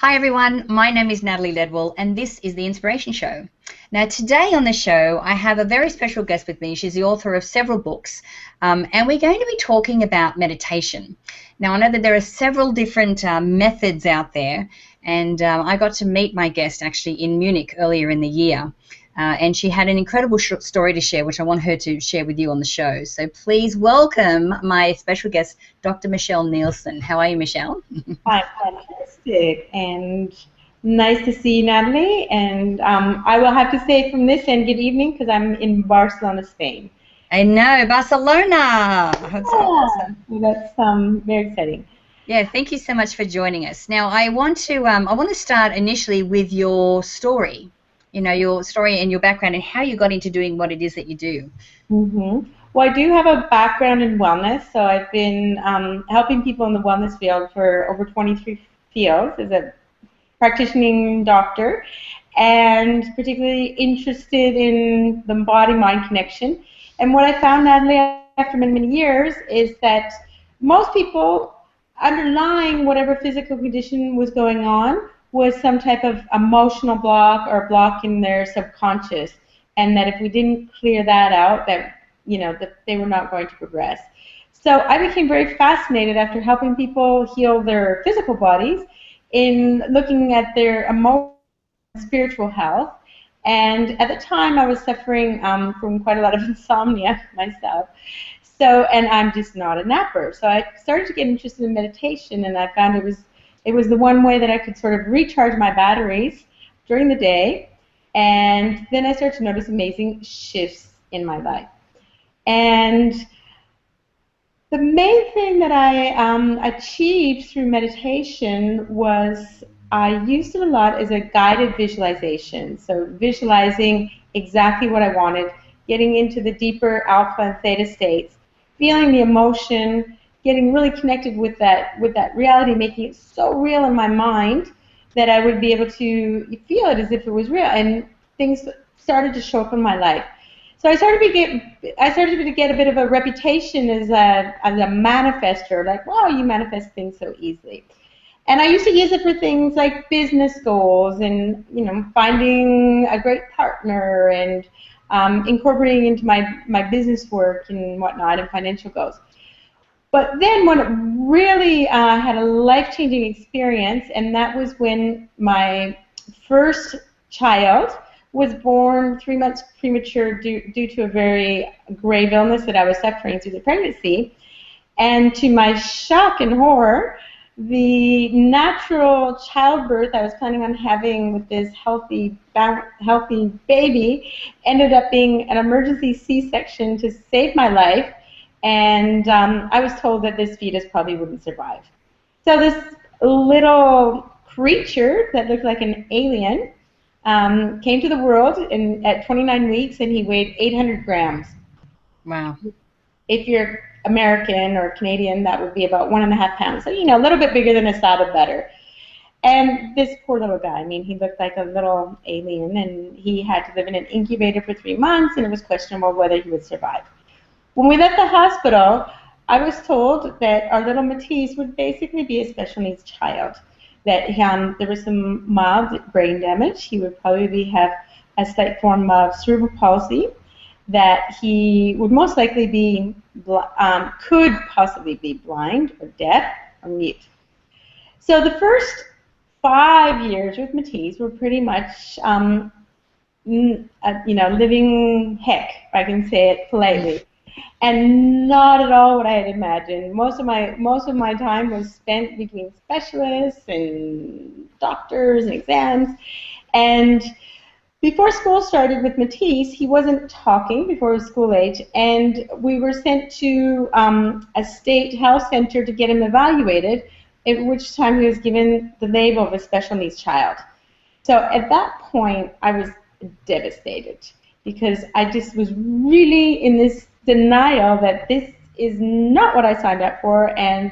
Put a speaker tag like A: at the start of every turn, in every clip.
A: Hi everyone, my name is Natalie Ledwell and this is The Inspiration Show. Now today on the show I have a very special guest with me. She's the author of several books and we're going to be talking about meditation. Now I know that there are several different methods out there and I got to meet my guest actually in Munich earlier in the year. And she had an incredible short story to share, which I want her to share with you on the show. So please welcome my special guest, Dr. Michelle Nielsen. How are you, Michelle?
B: I'm fantastic, and nice to see you, Natalie. And I will have to say from this end, good evening, because I'm in Barcelona, Spain.
A: I know, Barcelona. That's
B: awesome. That's very exciting.
A: Yeah, thank you so much for joining us. Now, I want to start initially with your story. You know, your story and your background and how you got into doing what it is that you do.
B: Mm-hmm. Well, I do have a background in wellness, so I've been helping people in the wellness field for over 23 fields as a practicing doctor, and particularly interested in the body-mind connection. And what I found, Natalie, after many, many years, is that most people, underlying whatever physical condition was going on, was some type of emotional block or block in their subconscious, and that if we didn't clear that out, that that they were not going to progress. So I became very fascinated after helping people heal their physical bodies in looking at their emotional and spiritual health. And at the time, I was suffering from quite a lot of insomnia myself. So, and I'm just not a napper. So I started to get interested in meditation, and I found it was the one way that I could sort of recharge my batteries during the day. And then I started to notice amazing shifts in my life. And the main thing that I achieved through meditation was I used it a lot as a guided visualization. So visualizing exactly what I wanted, getting into the deeper alpha and theta states, feeling the emotion, getting really connected with that reality, making it so real in my mind that I would be able to feel it as if it was real, and things started to show up in my life. So I started to get a bit of a reputation as a manifester, like, wow, you manifest things so easily. And I used to use it for things like business goals and finding a great partner and incorporating into my business work and whatnot and financial goals. But then when it really had a life-changing experience, and that was when my first child was born 3 months premature due to a very grave illness that I was suffering through the pregnancy. And to my shock and horror, the natural childbirth I was planning on having with this healthy baby ended up being an emergency C-section to save my life. And I was told that this fetus probably wouldn't survive. So this little creature that looked like an alien came to the world at 29 weeks, and he weighed 800 grams.
A: Wow.
B: If you're American or Canadian, that would be about 1.5 pounds. So, a little bit bigger than a slab of butter. And this poor little guy, I mean, he looked like a little alien, and he had to live in an incubator for 3 months, and it was questionable whether he would survive. When we left the hospital, I was told that our little Matisse would basically be a special needs child, that there was some mild brain damage. He would probably have a slight form of cerebral palsy, that he would most likely be, could possibly be blind or deaf or mute. So the first 5 years with Matisse were pretty much, living heck, if I can say it politely. And not at all what I had imagined. Most of my time was spent between specialists and doctors and exams. And before school started with Matisse, he wasn't talking before his school age, and we were sent to a state health center to get him evaluated, at which time he was given the label of a special needs child. So at that point, I was devastated because I just was really in this denial that this is not what I signed up for, and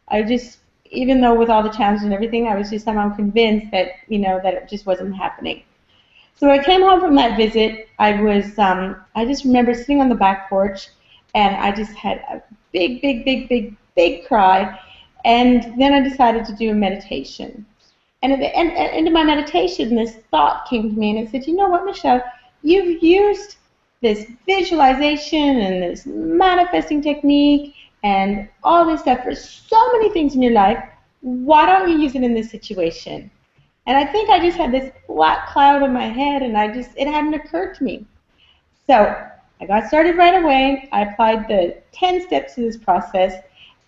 B: I just, even though with all the challenges and everything, I was just somehow convinced that that it just wasn't happening. So when I came home from that visit, I just remember sitting on the back porch, and I just had a big cry, and then I decided to do a meditation. And at the end of my meditation, this thought came to me, and it said, you know what, Michelle, you've used this visualization and this manifesting technique and all this stuff for so many things in your life. Why don't you use it in this situation? And I think I just had this black cloud in my head, and it hadn't occurred to me. So I got started right away. I applied the 10 steps to this process,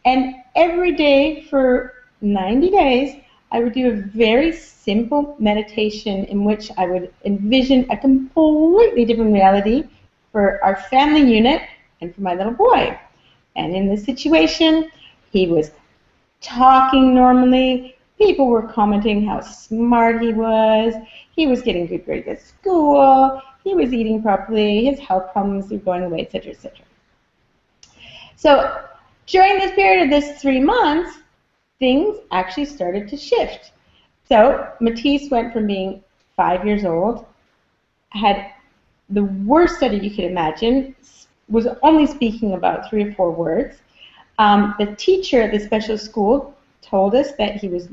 B: and every day for 90 days, I would do a very simple meditation in which I would envision a completely different reality for our family unit and for my little boy. And in this situation, he was talking normally. People were commenting how smart he was. He was getting good grades at school. He was eating properly. His health problems were going away, etc., etc. So during this period of this 3 months, things actually started to shift. So Matisse went from being 5 years old, had the worst study you could imagine, was only speaking about 3 or 4 words. The teacher at the special school told us that he was,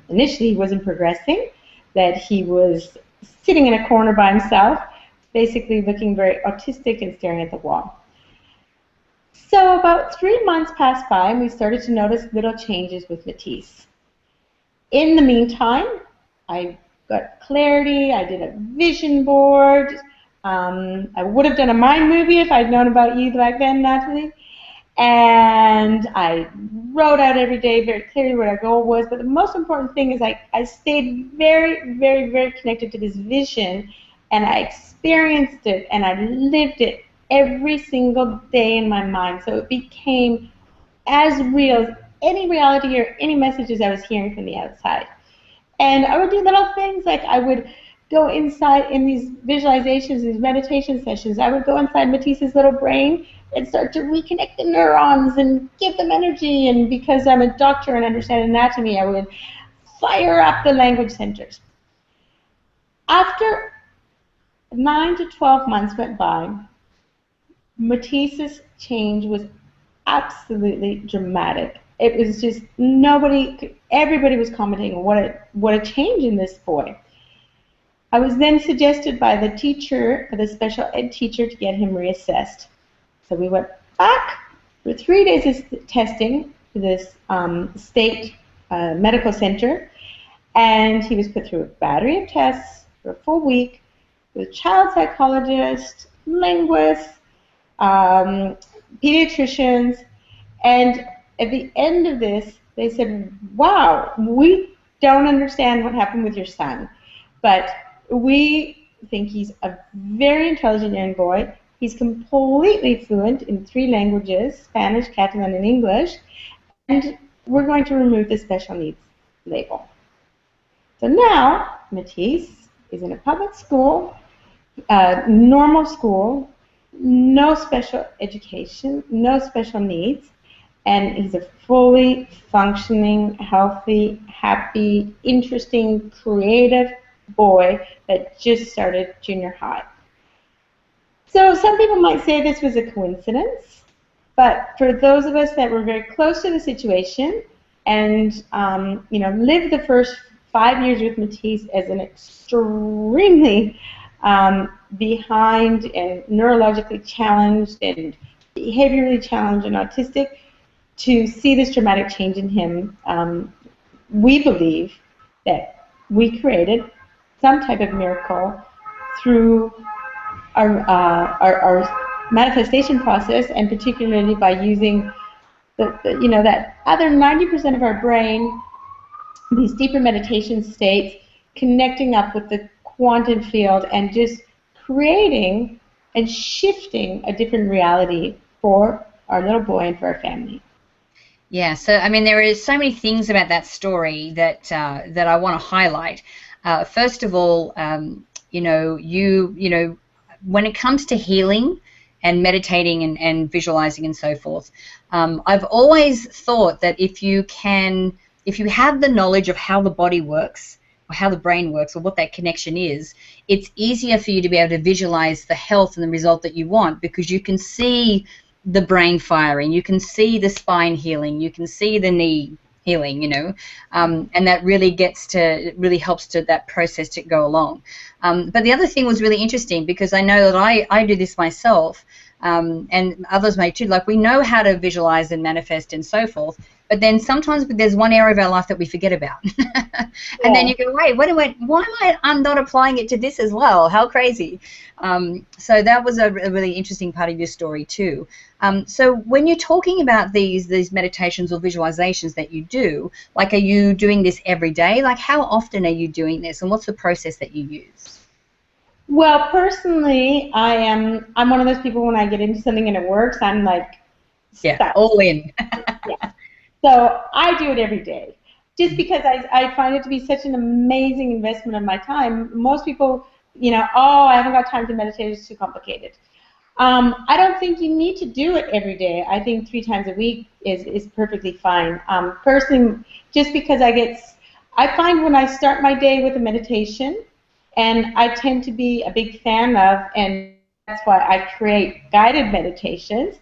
B: initially he wasn't progressing, that he was sitting in a corner by himself, basically looking very autistic and staring at the wall. So about 3 months passed by, and we started to notice little changes with Matisse. In the meantime, I got clarity. I did a vision board. I would have done a mind movie if I'd known about you back then, Natalie. And I wrote out every day very clearly what our goal was. But the most important thing is I stayed very, very, very connected to this vision, and I experienced it, and I lived it every single day in my mind. So it became as real as any reality or any messages I was hearing from the outside. And I would do little things like I would go inside in these visualizations, these meditation sessions. I would go inside Matisse's little brain and start to reconnect the neurons and give them energy. And because I'm a doctor and understand anatomy, I would fire up the language centers. After 9 to 12 months went by, Matisse's change was absolutely dramatic. It was just everybody was commenting what a change in this boy. I was then suggested by the teacher, the special ed teacher, to get him reassessed. So we went back for 3 days of testing to this state medical center, and he was put through a battery of tests for a full week with child psychologists, linguists, pediatricians, and at the end of this, they said, wow, we don't understand what happened with your son, but we think he's a very intelligent young boy. He's completely fluent in 3 languages, Spanish, Catalan, and English, and we're going to remove the special needs label. So now, Matisse is in a public school, normal school, no special education, no special needs, and he's a fully functioning, healthy, happy, interesting, creative boy that just started junior high. So some people might say this was a coincidence, but for those of us that were very close to the situation and lived the first 5 years with Matisse as an extremely behind and neurologically challenged and behaviorally challenged and autistic, to see this dramatic change in him, we believe that we created some type of miracle through our manifestation process, and particularly by using that other 90% of our brain, these deeper meditation states, connecting up with the quantum field and just creating and shifting a different reality for our little boy and for our family.
A: Yeah, so I mean, there is so many things about that story that I want to highlight. First of all, when it comes to healing and meditating and visualizing and so forth, I've always thought that if you have the knowledge of how the body works, or how the brain works, or what that connection is, it's easier for you to be able to visualize the health and the result that you want, because you can see the brain firing, you can see the spine healing, you can see the knee healing, and that really helps to that process to go along. But the other thing was really interesting, because I know that I do this myself, and others may too. Like, we know how to visualize and manifest and so forth, but then sometimes there's one area of our life that we forget about. And then you go, wait, why am I'm not applying it to this as well? How crazy. So that was a really interesting part of your story too. So when you're talking about these meditations or visualizations that you do, like, are you doing this every day? Like, how often are you doing this, and what's the process that you use?
B: Well, personally, I'm one of those people, when I get into something and it works, I'm like, stuck.
A: All in.
B: Yeah. So I do it every day, just because I find it to be such an amazing investment of my time. Most people, oh, I haven't got time to meditate, it's too complicated. I don't think you need to do it every day. I think 3 times a week is perfectly fine. Personally, just because I find when I start my day with a meditation, and I tend to be a big fan of, and that's why I create guided meditations,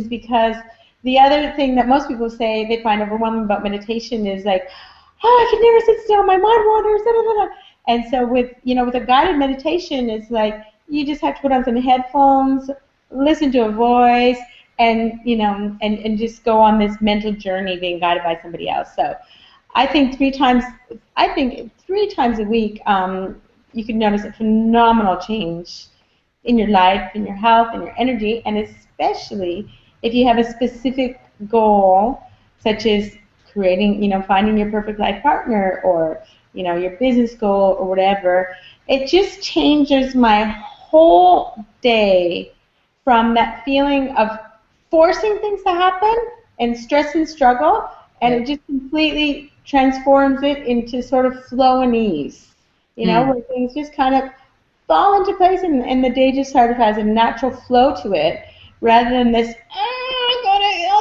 B: because the other thing that most people say they find overwhelming about meditation is like, oh, I can never sit still, my mind wanders, da, da, da, da. And so with a guided meditation, it's like you just have to put on some headphones, listen to a voice, and and just go on this mental journey being guided by somebody else. So I think 3 times a week, you can notice a phenomenal change in your life, in your health, in your energy, and especially if you have a specific goal, such as finding your perfect life partner, or your business goal, or whatever. It just changes my whole day from that feeling of forcing things to happen and stress and struggle, and it just completely transforms it into sort of flow and ease, where things just kind of fall into place, and the day just sort of has a natural flow to it, rather than this,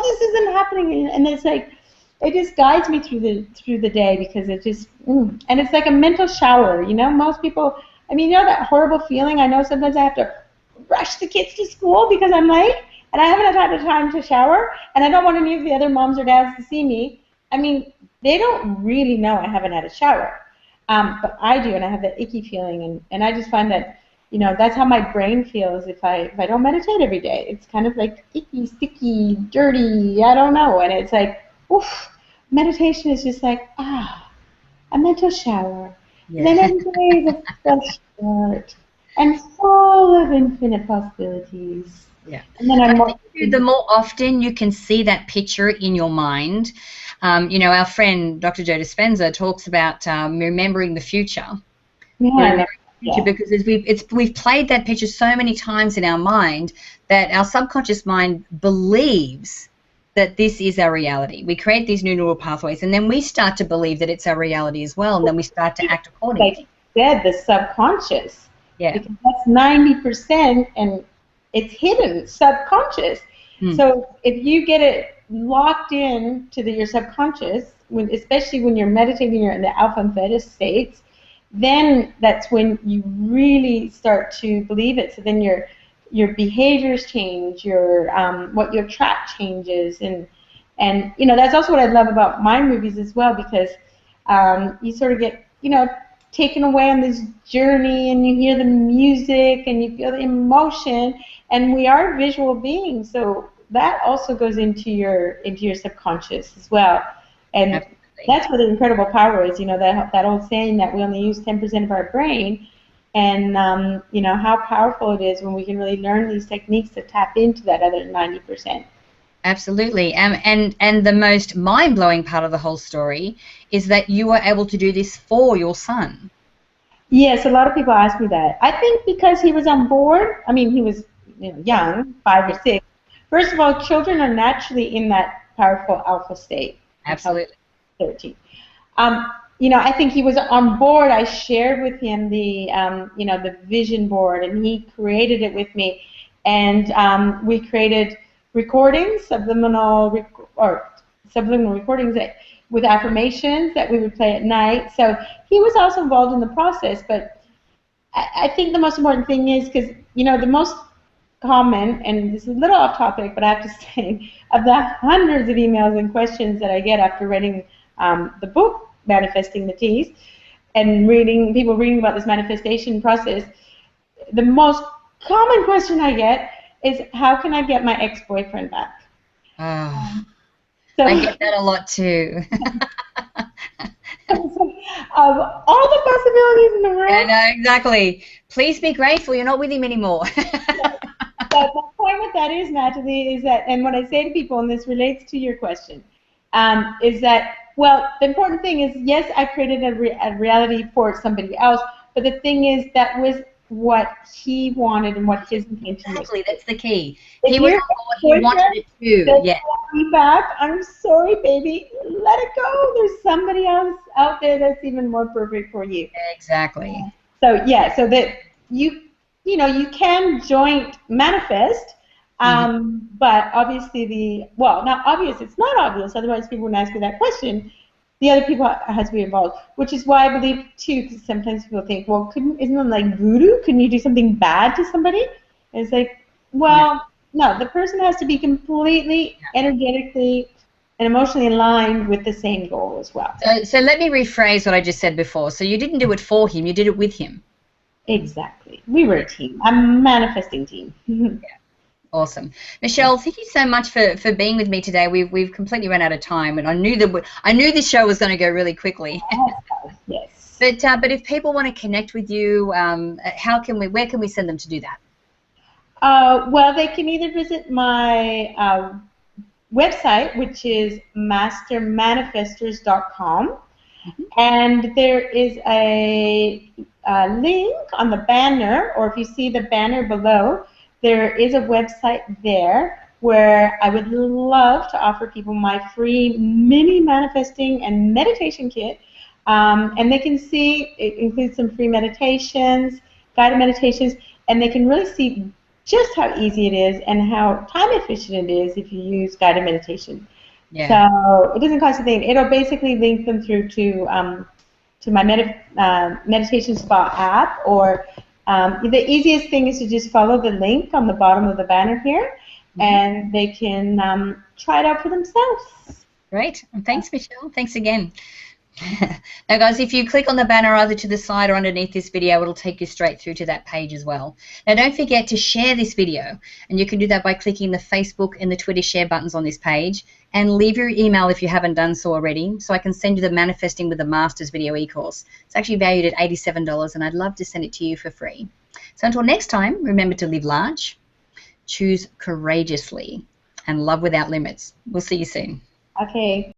B: this isn't happening, and it's like, it just guides me through the day, because it just, and it's like a mental shower, most people, that horrible feeling. I know sometimes I have to rush the kids to school because I'm late, and I haven't had time to shower, and I don't want any of the other moms or dads to see me. They don't really know I haven't had a shower, but I do, and I have that icky feeling, and I just find that, that's how my brain feels if I don't meditate every day. It's kind of like icky, sticky, dirty, I don't know, and it's like, oof, meditation is just like, a mental shower. Yeah. Then every day is a fresh start, and full of infinite possibilities.
A: Yeah.
B: And then
A: I think the more often you can see that picture in your mind, our friend Dr. Joe Dispenza talks about remembering the future.
B: Yeah.
A: Because we've played that picture so many times in our mind that our subconscious mind believes that this is our reality. We create these new neural pathways, and then we start to believe that it's our reality as well, and then we start to act accordingly.
B: Like you said, the subconscious.
A: Yeah.
B: Because that's 90%, and it's hidden, subconscious. So if you get it locked in to your subconscious, especially when you're meditating, you're in the alpha and theta states, then that's when you really start to believe it. So then your behaviors change, what you attract changes, and that's also what I love about mind movies as well, because you sort of get taken away on this journey, and you hear the music and you feel the emotion, and we are visual beings, so that also goes into your subconscious as well, and absolutely. That's where the incredible power is. That old saying that we only use 10% of our brain. And how powerful it is when we can really learn these techniques to tap into that other 90%.
A: Absolutely, and the most mind-blowing part of the whole story is that you were able to do this for your son.
B: Yes, a lot of people ask me that. I think because he was on board. He was young, 5 or 6. First of all, children are naturally in that powerful alpha state.
A: Absolutely.
B: 13. I think he was on board. I shared with him the vision board, and he created it with me, and we created recordings, subliminal recordings with affirmations that we would play at night. So he was also involved in the process. But I think the most important thing is, because the most common, and this is a little off topic, but I have to say, of the hundreds of emails and questions that I get after reading the book, Manifesting the Teas, and people reading about this manifestation process, the most common question I get is, how can I get my ex-boyfriend back?
A: Oh,
B: So,
A: I get that a lot too.
B: of all the possibilities in the world.
A: Yeah, no, exactly. Please be grateful you're not with him anymore.
B: But my point with that is, Natalie, is that, and what I say to people, and this relates to your question, is that, well, the important thing is, yes, I created a reality for somebody else, but the thing is, that was what he wanted and what his intention was.
A: Exactly, that's the key.
B: If
A: He was
B: your
A: what he wanted it to.
B: doesn't
A: Yeah,
B: want me back, I'm sorry, baby. Let it go. There's somebody else out there that's even more perfect for you.
A: exactly.
B: So yeah, so that you can joint manifest, but obviously not obvious. It's not obvious. Otherwise, people wouldn't ask you that question. The other people has to be involved, which is why I believe too. Because sometimes people think, well, isn't it like voodoo? Couldn't you do something bad to somebody? And it's like, well, no. The person has to be completely energetically and emotionally aligned with the same goal as well.
A: So let me rephrase what I just said before. So you didn't do it for him, you did it with him.
B: Exactly. We were a team, a manifesting team.
A: Yeah. Awesome. Michelle, thank you so much for being with me today. We've completely run out of time, and I knew this show was going to go really quickly.
B: Yes.
A: But if people want to connect with you, where can we send them to do that?
B: Well, they can either visit my website, which is mastermanifestors.com, and there is a link on the banner, or if you see the banner below, there is a website there where I would love to offer people my free mini manifesting and meditation kit, and they can see it includes some free meditations, guided meditations, and they can really see just how easy it is and how time efficient it is if you use guided meditation.
A: Yeah.
B: So it doesn't cost a thing. It'll basically link them through to my meditation spa app, or the easiest thing is to just follow the link on the bottom of the banner here, and they can try it out for themselves.
A: Great. Thanks, Michelle. Thanks again. Now, guys, if you click on the banner either to the side or underneath this video, it'll take you straight through to that page as well. Now, don't forget to share this video, and you can do that by clicking the Facebook and the Twitter share buttons on this page, and leave your email if you haven't done so already, so I can send you the Manifesting with the Masters video e-course. It's actually valued at $87, and I'd love to send it to you for free. So until next time, remember to live large, choose courageously, and love without limits. We'll see you soon.
B: Okay.